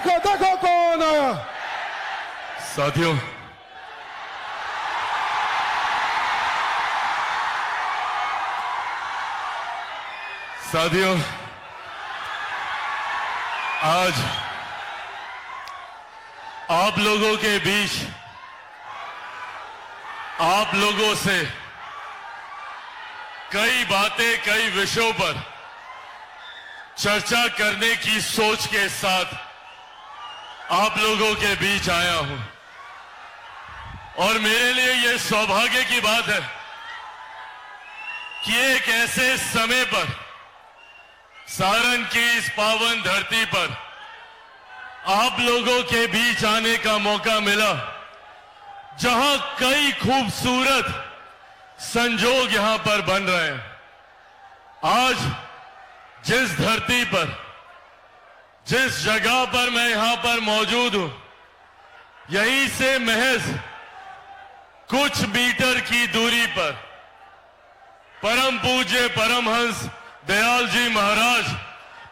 देखो देखो कौन आया। साथियों, आज आप लोगों के बीच आप लोगों से कई बातें, कई विषयों पर चर्चा करने की सोच के साथ आप लोगों के बीच आया हूं। और मेरे लिए यह सौभाग्य की बात है कि एक ऐसे समय पर सारण की इस पावन धरती पर आप लोगों के बीच आने का मौका मिला, जहां कई खूबसूरत संजोग यहां पर बन रहे हैं। आज जिस धरती पर, जिस जगह पर मैं यहां पर मौजूद हूं, यहीं से महज कुछ मीटर की दूरी पर परम पूज्य परमहंस दयाल जी महाराज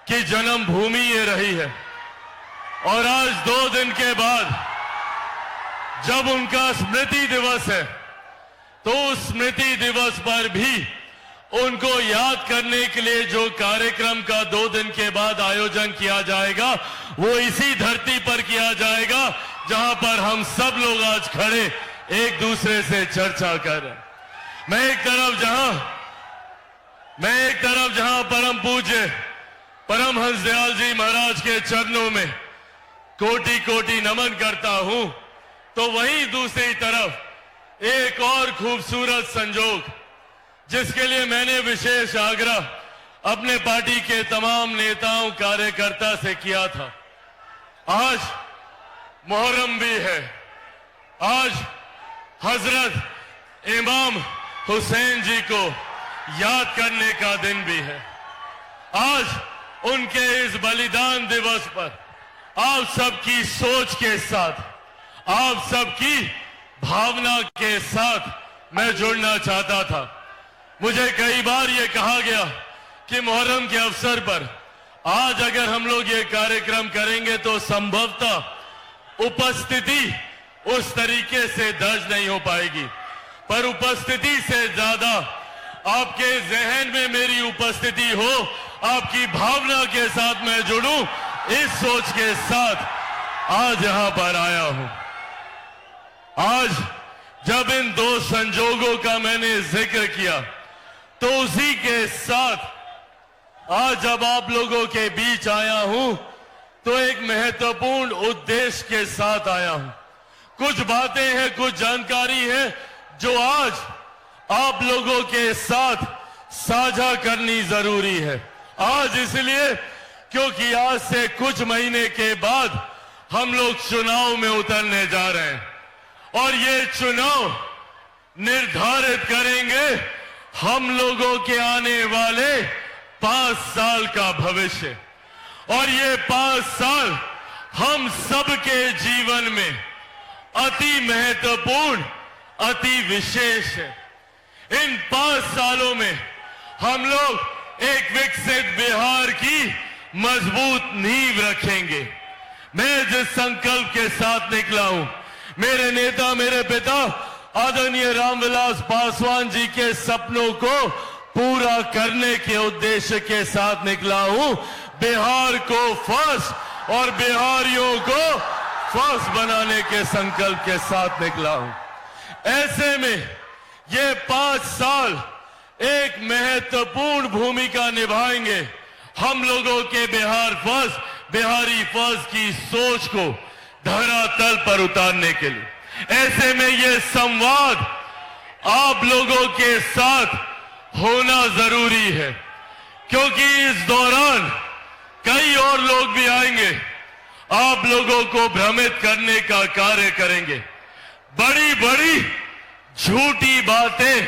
की जन्मभूमि ये रही है। और आज 2 दिन के बाद जब उनका स्मृति दिवस है, तो उस स्मृति दिवस पर भी उनको याद करने के लिए जो कार्यक्रम का 2 दिन के बाद आयोजन किया जाएगा, वो इसी धरती पर किया जाएगा जहां पर हम सब लोग आज खड़े एक दूसरे से चर्चा कर रहे हैं। मैं एक तरफ जहां परम पूज्य परमहंस दयाल जी महाराज के चरणों में कोटि कोटि नमन करता हूं, तो वहीं दूसरी तरफ एक और खूबसूरत संजोग, जिसके लिए मैंने विशेष आग्रह अपने पार्टी के तमाम नेताओं कार्यकर्ता से किया था। आज मुहर्रम भी है, आज हजरत इमाम हुसैन जी को याद करने का दिन भी है। आज उनके इस बलिदान दिवस पर आप सबकी सोच के साथ, आप सबकी भावना के साथ मैं जुड़ना चाहता था। मुझे कई बार ये कहा गया कि मुहर्रम के अवसर पर आज अगर हम लोग ये कार्यक्रम करेंगे तो संभवतः उपस्थिति उस तरीके से दर्ज नहीं हो पाएगी, पर उपस्थिति से ज्यादा आपके जहन में मेरी उपस्थिति हो, आपकी भावना के साथ मैं जुड़ूं, इस सोच के साथ आज यहां पर आया हूं। आज जब इन 2 संजोगों का मैंने जिक्र किया, तो उसी के साथ आज जब आप लोगों के बीच आया हूं, तो एक महत्वपूर्ण उद्देश्य के साथ आया हूं। कुछ बातें हैं, कुछ जानकारी है जो आज आप लोगों के साथ साझा करनी जरूरी है। आज इसलिए क्योंकि आज से कुछ महीने के बाद हम लोग चुनाव में उतरने जा रहे हैं, और ये चुनाव निर्धारित करेंगे हम लोगों के आने वाले 5 साल का भविष्य। और ये 5 साल हम सबके जीवन में अति महत्वपूर्ण, अति विशेष है। इन 5 सालों में हम लोग एक विकसित बिहार की मजबूत नींव रखेंगे। मैं जिस संकल्प के साथ निकला हूं, मेरे नेता, मेरे पिता आदरणीय रामविलास पासवान जी के सपनों को पूरा करने के उद्देश्य के साथ निकला हूं। बिहार को फर्स्ट और बिहारियों को फर्स्ट बनाने के संकल्प के साथ निकला हूं। ऐसे में ये 5 साल एक महत्वपूर्ण भूमिका निभाएंगे हम लोगों के बिहार फर्स्ट, बिहारी फर्स्ट की सोच को धरातल पर उतारने के लिए। ऐसे में ये संवाद आप लोगों के साथ होना जरूरी है, क्योंकि इस दौरान कई और लोग भी आएंगे, आप लोगों को भ्रमित करने का कार्य करेंगे। बड़ी बड़ी झूठी बातें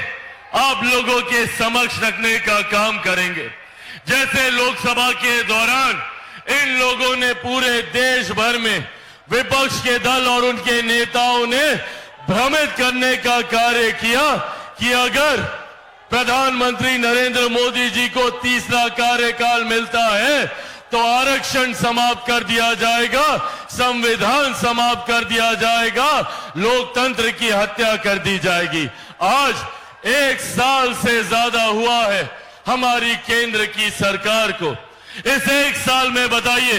आप लोगों के समक्ष रखने का काम करेंगे। जैसे लोकसभा के दौरान इन लोगों ने पूरे देश भर में विपक्ष के दल और उनके नेताओं ने भ्रमित करने का कार्य किया कि अगर प्रधानमंत्री नरेंद्र मोदी जी को तीसरा कार्यकाल मिलता है तो आरक्षण समाप्त कर दिया जाएगा, संविधान समाप्त कर दिया जाएगा, लोकतंत्र की हत्या कर दी जाएगी। आज 1 साल से ज्यादा हुआ है हमारी केंद्र की सरकार को। इस 1 साल में बताइए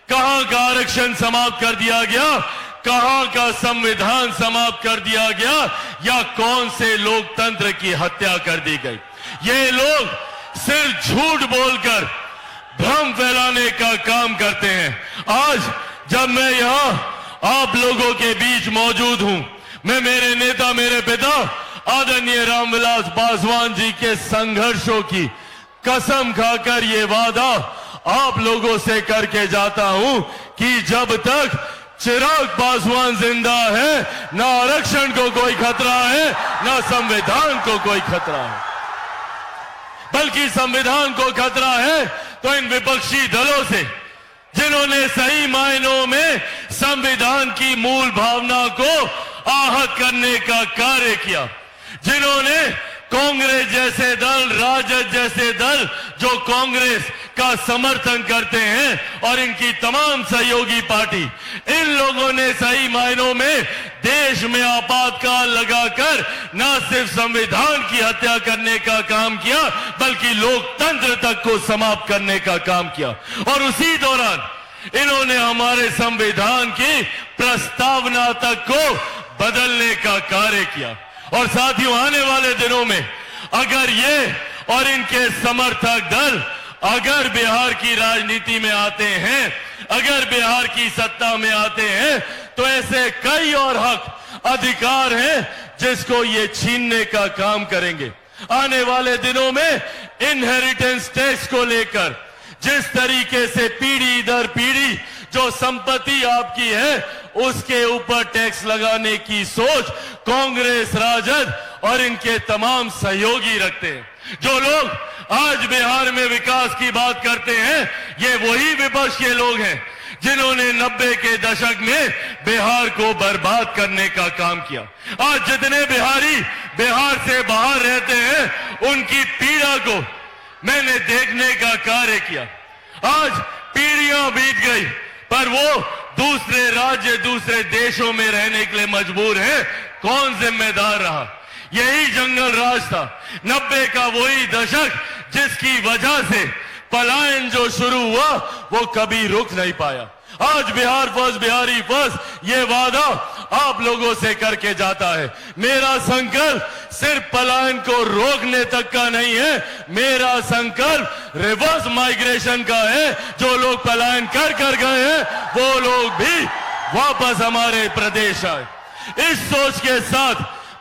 कहां का आरक्षण समाप्त कर दिया गया, कहां का संविधान समाप्त कर दिया गया, या कौन से लोकतंत्र की हत्या कर दी गई। ये लोग सिर्फ झूठ बोलकर भ्रम फैलाने का काम करते हैं। आज जब मैं यहां आप लोगों के बीच मौजूद हूं, मैं मेरे नेता, मेरे पिता आदरणीय रामविलास पासवान जी के संघर्षों की कसम खाकर ये वादा आप लोगों से करके जाता हूं कि जब तक चिराग पासवान जिंदा है, ना आरक्षण को कोई खतरा है, ना संविधान को कोई खतरा है। बल्कि संविधान को खतरा है तो इन विपक्षी दलों से, जिन्होंने सही मायनों में संविधान की मूल भावना को आहत करने का कार्य किया, जिन्होंने कांग्रेस जैसे दल, राजद जैसे दल जो कांग्रेस का समर्थन करते हैं और इनकी तमाम सहयोगी पार्टी, इन लोगों ने सही मायनों में देश में आपातकाल लगाकर न सिर्फ संविधान की हत्या करने का काम किया, बल्कि लोकतंत्र तक को समाप्त करने का काम किया। और उसी दौरान इन्होंने हमारे संविधान की प्रस्तावना तक को बदलने का कार्य किया। और साथियों, आने वाले दिनों में अगर ये और इनके समर्थक दल अगर बिहार की राजनीति में आते हैं, अगर बिहार की सत्ता में आते हैं, तो ऐसे कई और हक अधिकार हैं जिसको ये छीनने का काम करेंगे। आने वाले दिनों में इनहेरिटेंस टैक्स को लेकर जिस तरीके से पीढ़ी दर पीढ़ी जो संपत्ति आपकी है उसके ऊपर टैक्स लगाने की सोच कांग्रेस, राजद और इनके तमाम सहयोगी रखते हैं। जो लोग आज बिहार में विकास की बात करते हैं, ये वही विपक्ष के लोग हैं जिन्होंने 90 के दशक में बिहार को बर्बाद करने का काम किया। आज जितने बिहारी बिहार से बाहर रहते हैं, उनकी पीड़ा को मैंने देखने का कार्य किया। आज पीढ़ियां बीत गई, पर वो दूसरे राज्य, दूसरे देशों में रहने के लिए मजबूर है। कौन जिम्मेदार रहा? यही जंगल राज था, 90 का वही दशक जिसकी वजह से पलायन जो शुरू हुआ वो कभी रुक नहीं पाया। आज बिहार फर्स्ट, बिहारी फर्स्ट, ये वादा आप लोगों से करके जाता है। मेरा संकल्प सिर्फ पलायन को रोकने तक का नहीं है, मेरा संकल्प रिवर्स माइग्रेशन का है। जो लोग पलायन कर गए हैं, वो लोग भी वापस हमारे प्रदेश आए। इस सोच के साथ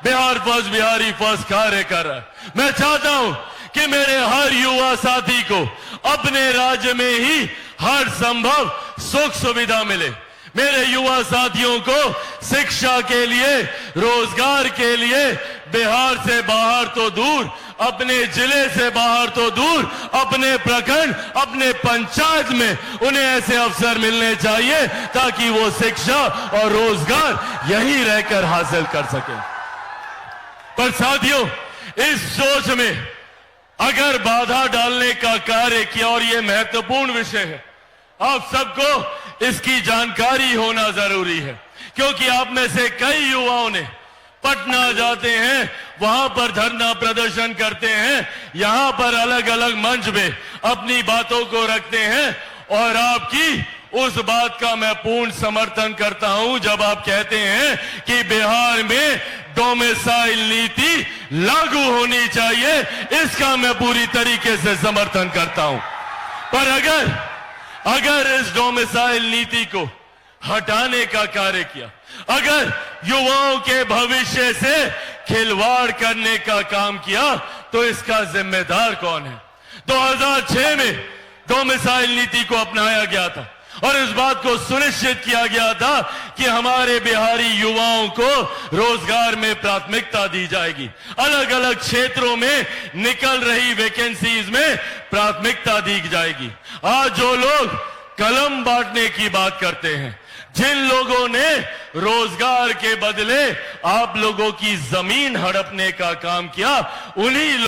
बिहार फर्स्ट, बिहारी फर्स्ट कार्य कर रहा है। मैं चाहता हूं कि मेरे हर युवा साथी को अपने राज्य में ही हर संभव सुख सुविधा मिले। मेरे युवा साथियों को शिक्षा के लिए, रोजगार के लिए बिहार से बाहर तो दूर, अपने जिले से बाहर तो दूर, अपने प्रखंड, अपने पंचायत में उन्हें ऐसे अवसर मिलने चाहिए ताकि वो शिक्षा और रोजगार यहीं रहकर हासिल कर सके। पर साथियों, इस सोच में अगर बाधा डालने का कार्य किया, और यह महत्वपूर्ण विषय है, आप सबको इसकी जानकारी होना जरूरी है, क्योंकि आप में से कई युवाओं ने पटना जाते हैं, वहां पर धरना प्रदर्शन करते हैं, यहां पर अलग अलग मंच में अपनी बातों को रखते हैं, और आपकी उस बात का मैं पूर्ण समर्थन करता हूं जब आप कहते हैं कि बिहार में डोमिसाइल नीति लागू होनी चाहिए। इसका मैं पूरी तरीके से समर्थन करता हूं। पर अगर इस डोमिसाइल नीति को हटाने का कार्य किया, अगर युवाओं के भविष्य से खिलवाड़ करने का काम किया, तो इसका जिम्मेदार कौन है? 2006 में डोमिसाइल नीति को अपनाया गया था और इस बात को सुनिश्चित किया गया था कि हमारे बिहारी युवाओं को रोजगार में प्राथमिकता दी जाएगी, अलग अलग क्षेत्रों में निकल रही वैकेंसीज में प्राथमिकता दी जाएगी। आज जो लोग कलम बांटने की बात करते हैं, जिन लोगों ने रोजगार के बदले आप लोगों की जमीन हड़पने का काम किया, उन्हीं